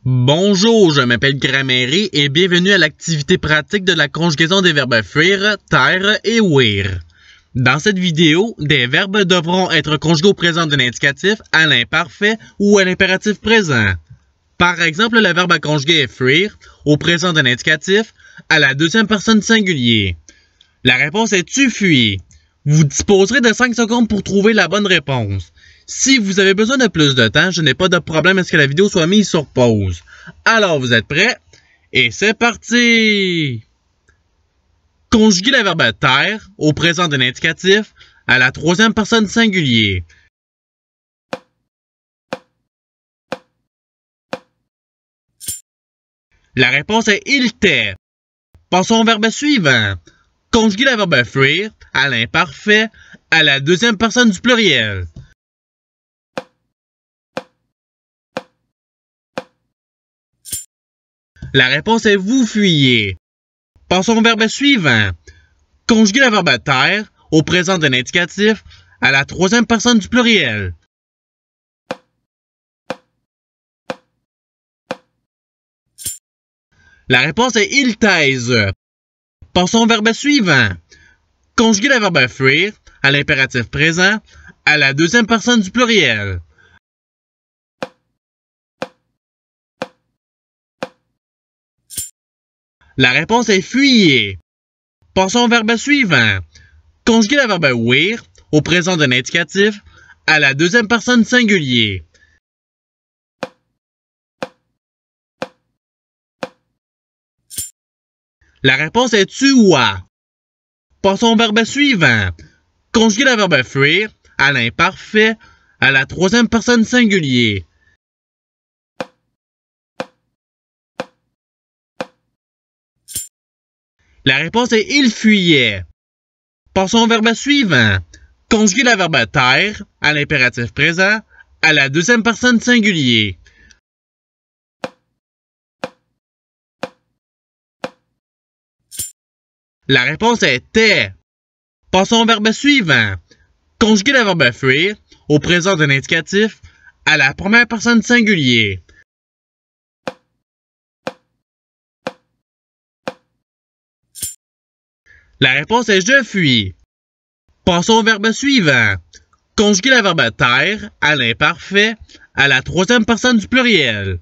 Bonjour, je m'appelle Gramairie et bienvenue à l'activité pratique de la conjugaison des verbes fuir, taire et ouïr. Dans cette vidéo, des verbes devront être conjugués au présent d'un indicatif, à l'imparfait ou à l'impératif présent. Par exemple, le verbe à conjuguer est fuir, au présent d'un indicatif, à la deuxième personne singulier. La réponse est tu fuis. Vous disposerez de 5 secondes pour trouver la bonne réponse. Si vous avez besoin de plus de temps, je n'ai pas de problème à ce que la vidéo soit mise sur pause. Alors, vous êtes prêts? Et c'est parti! Conjuguez le verbe taire au présent d'un indicatif à la troisième personne singulier. La réponse est il tait. Passons au verbe suivant. Conjuguez le verbe fuir à l'imparfait à la deuxième personne du pluriel. La réponse est vous fuyez. Passons au verbe suivant. Conjuguez le verbe taire au présent d'un indicatif à la troisième personne du pluriel. La réponse est il taise. Passons au verbe suivant. Conjuguez le verbe fuir à l'impératif présent à la deuxième personne du pluriel. La réponse est fuyez. Passons au verbe suivant. Conjuguez le verbe ouïr au présent d'un indicatif à la deuxième personne singulier. La réponse est tu oua. Passons au verbe suivant. Conjuguez le verbe fuir à l'imparfait à la troisième personne singulier. La réponse est il fuyait. Passons au verbe suivant. Conjuguez le verbe taire à l'impératif présent à la deuxième personne singulier. La réponse est tait. Passons au verbe suivant. Conjuguez le verbe fuir au présent d'un indicatif à la première personne singulier. La réponse est je fuis. Passons au verbe suivant. Conjuguez le verbe taire à l'imparfait à la troisième personne du pluriel.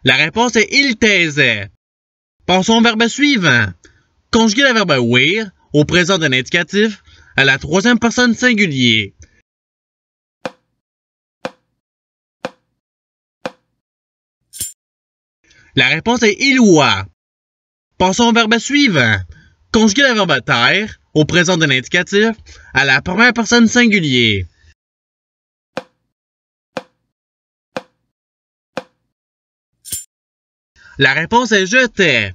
La réponse est il taisait. Passons au verbe suivant. Conjuguez le verbe ouïr au présent d'un indicatif à la troisième personne singulier. La réponse est il oua. Passons au verbe suivant. Conjuguez le verbe taire au présent d'un indicatif à la première personne singulier. La réponse est je tais.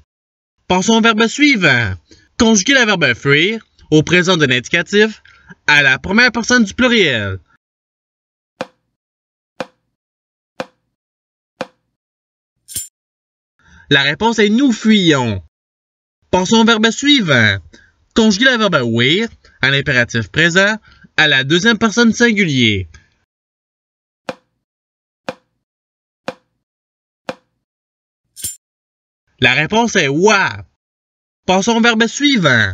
Passons au verbe suivant. Conjuguez le verbe fuir au présent d'un indicatif à la première personne du pluriel. La réponse est nous fuyons. Passons au verbe suivant. Conjuguez le verbe ouïr à l'impératif présent à la deuxième personne singulier. La réponse est oua. Passons au verbe suivant.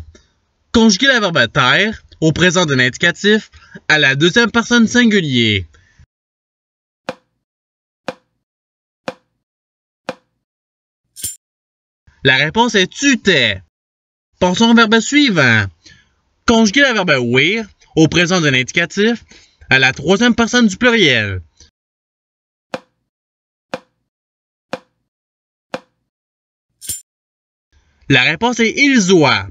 Conjuguez le verbe taire au présent d'un indicatif à la deuxième personne singulier. La réponse est tu tais. Passons au verbe suivant. Conjuguez le verbe ouïr au présent d'un indicatif à la troisième personne du pluriel. La réponse est ils oient.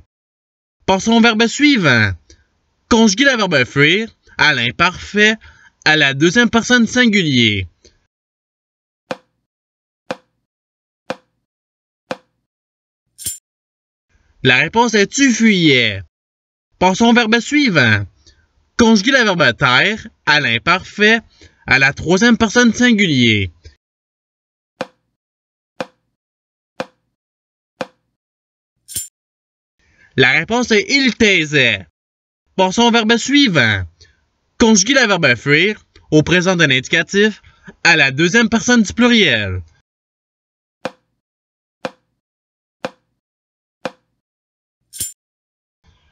Passons au verbe suivant. Conjuguez le verbe fuir à l'imparfait à la deuxième personne singulier. La réponse est tu fuyais. Passons au verbe suivant. Conjuguez le verbe taire à l'imparfait à la troisième personne singulier. La réponse est il taisait. Passons au verbe suivant. Conjuguer le verbe fuir au présent d'un indicatif à la deuxième personne du pluriel.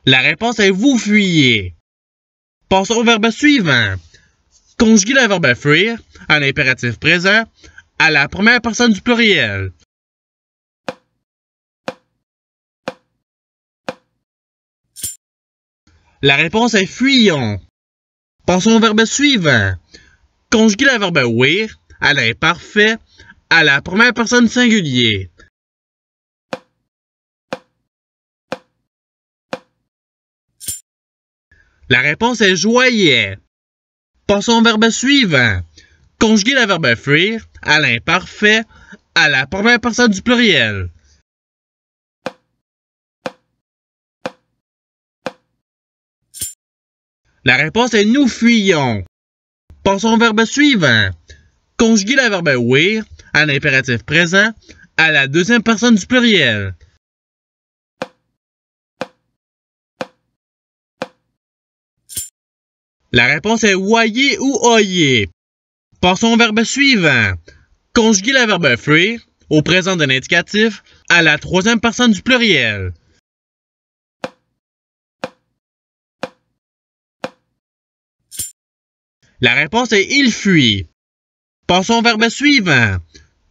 La réponse est vous fuyez. Passons au verbe suivant. Conjuguer le verbe fuir à l'impératif présent à la première personne du pluriel. La réponse est fuyons. Passons au verbe suivant. Conjuguer le verbe ouïr à l'imparfait à la première personne singulier. La réponse est joyait. Passons au verbe suivant. Conjuguer le verbe fuir à l'imparfait à la première personne du pluriel. La réponse est nous fuyons. Passons au verbe suivant. Conjuguer le verbe ouïr à l'impératif présent à la deuxième personne du pluriel. La réponse est voyez ou oyez. Passons au verbe suivant. Conjuguer le verbe fuir au présent d'un indicatif à la troisième personne du pluriel. La réponse est il fuit. Passons au verbe suivant.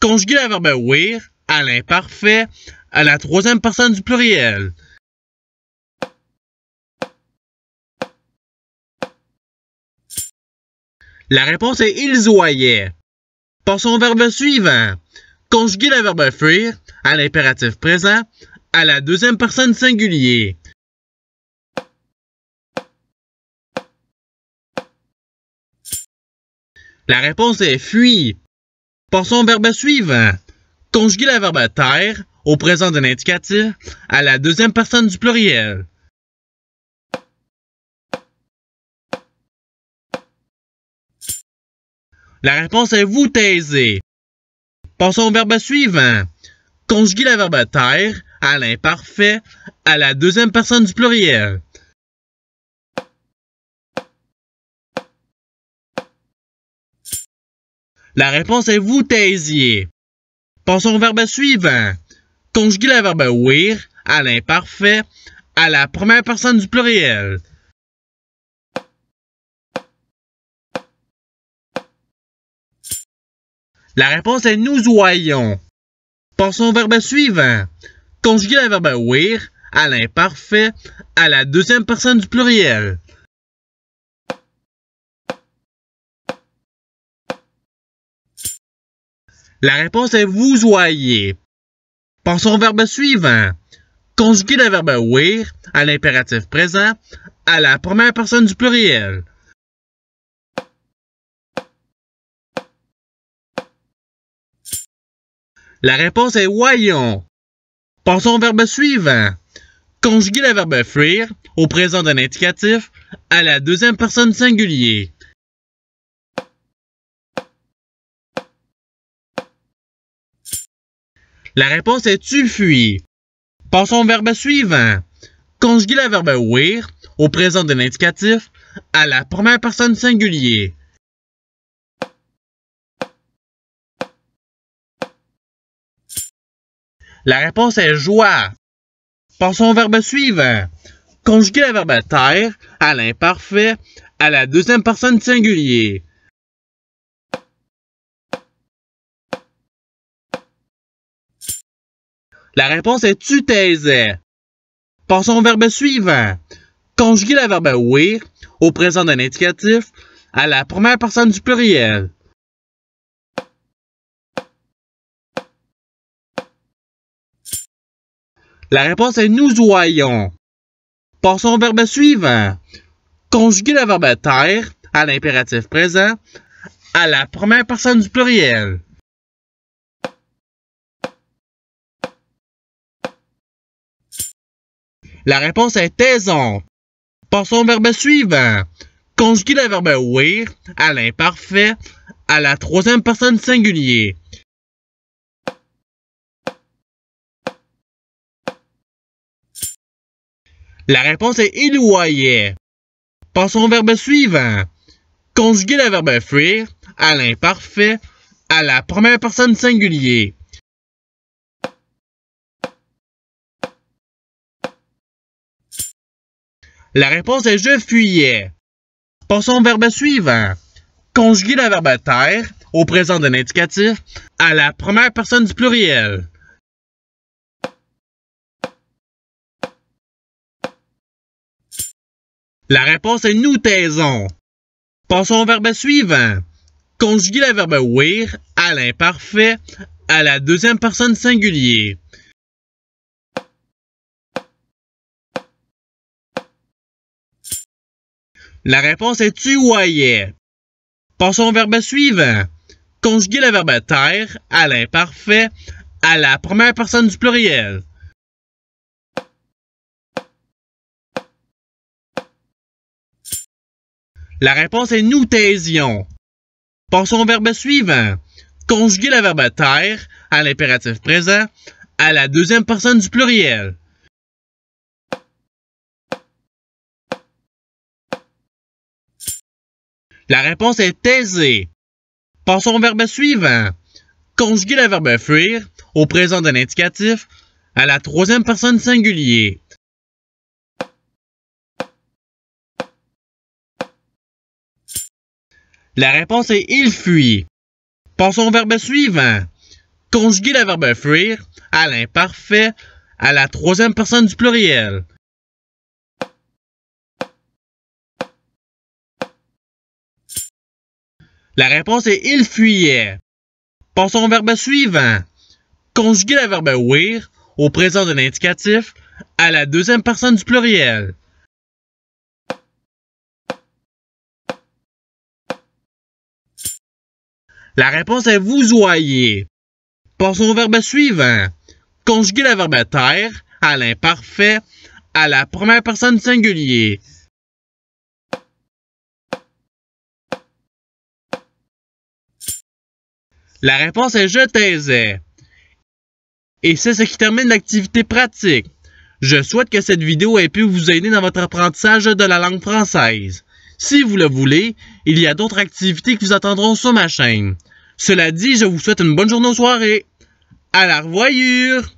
Conjuguer le verbe ouïr à l'imparfait à la troisième personne du pluriel. La réponse est ils oyaient. Passons au verbe suivant. Conjuguer le verbe fuir à l'impératif présent à la deuxième personne singulier. La réponse est fuit. Passons au verbe suivant. Conjuguer le verbe taire au présent d'un indicatif à la deuxième personne du pluriel. La réponse est vous taisez. Passons au verbe suivant. Conjuguer le verbe taire à l'imparfait à la deuxième personne du pluriel. La réponse est vous taisiez. Passons au verbe suivant. Conjuguer le verbe ouïr à l'imparfait à la première personne du pluriel. La réponse est nous ouaillons. Passons au verbe suivant. Conjuguer le verbe ouïr à l'imparfait à la deuxième personne du pluriel. La réponse est vous ouaillez. Passons au verbe suivant. Conjuguer le verbe ouïr à l'impératif présent à la première personne du pluriel. La réponse est voyons. Passons au verbe suivant. Conjuguer le verbe fuir au présent d'un indicatif à la deuxième personne singulier. La réponse est tu fuis. Passons au verbe suivant. Conjuguer le verbe ouïr au présent d'un indicatif à la première personne singulier. La réponse est joie. Passons au verbe suivant. Conjuguer le verbe taire à l'imparfait à la deuxième personne singulier. La réponse est tu taisais. Passons au verbe suivant. Conjuguer le verbe ouïr au présent d'un indicatif à la première personne du pluriel. La réponse est nous ouaillons. Passons au verbe suivant. Conjuguer le verbe taire à l'impératif présent à la première personne du pluriel. La réponse est taisons. Passons au verbe suivant. Conjuguer le verbe ouïr à l'imparfait à la troisième personne singulier. La réponse est il ouaillait. Passons au verbe suivant. Conjuguer le verbe fuir à l'imparfait à la première personne singulier. La réponse est je fuyais. Passons au verbe suivant. Conjuguer le verbe taire au présent de l'indicatif à la première personne du pluriel. La réponse est nous taisons. Passons au verbe suivant. Conjuguer le verbe ouïr à l'imparfait à la deuxième personne singulier. La réponse est tu voyais. Passons au verbe suivant. Conjuguer le verbe taire à l'imparfait à la première personne du pluriel. La réponse est nous taisions. Passons au verbe suivant. Conjuguer le verbe taire à l'impératif présent à la deuxième personne du pluriel. La réponse est taiser. Passons au verbe suivant. Conjuguer le verbe fuir au présent de l'indicatif à la troisième personne singulier. La réponse est il fuit. Passons au verbe suivant. Conjuguer le verbe fuir à l'imparfait à la troisième personne du pluriel. La réponse est il fuyait. Passons au verbe suivant. Conjuguer le verbe ouïr au présent de l'indicatif à la deuxième personne du pluriel. La réponse est vous ouaillez. Passons au verbe suivant. Conjuguer le verbe taire à l'imparfait à la première personne singulier. La réponse est je taisais. Et c'est ce qui termine l'activité pratique. Je souhaite que cette vidéo ait pu vous aider dans votre apprentissage de la langue française. Si vous le voulez, il y a d'autres activités qui vous attendront sur ma chaîne. Cela dit, je vous souhaite une bonne journée ou soirée. À la revoyure!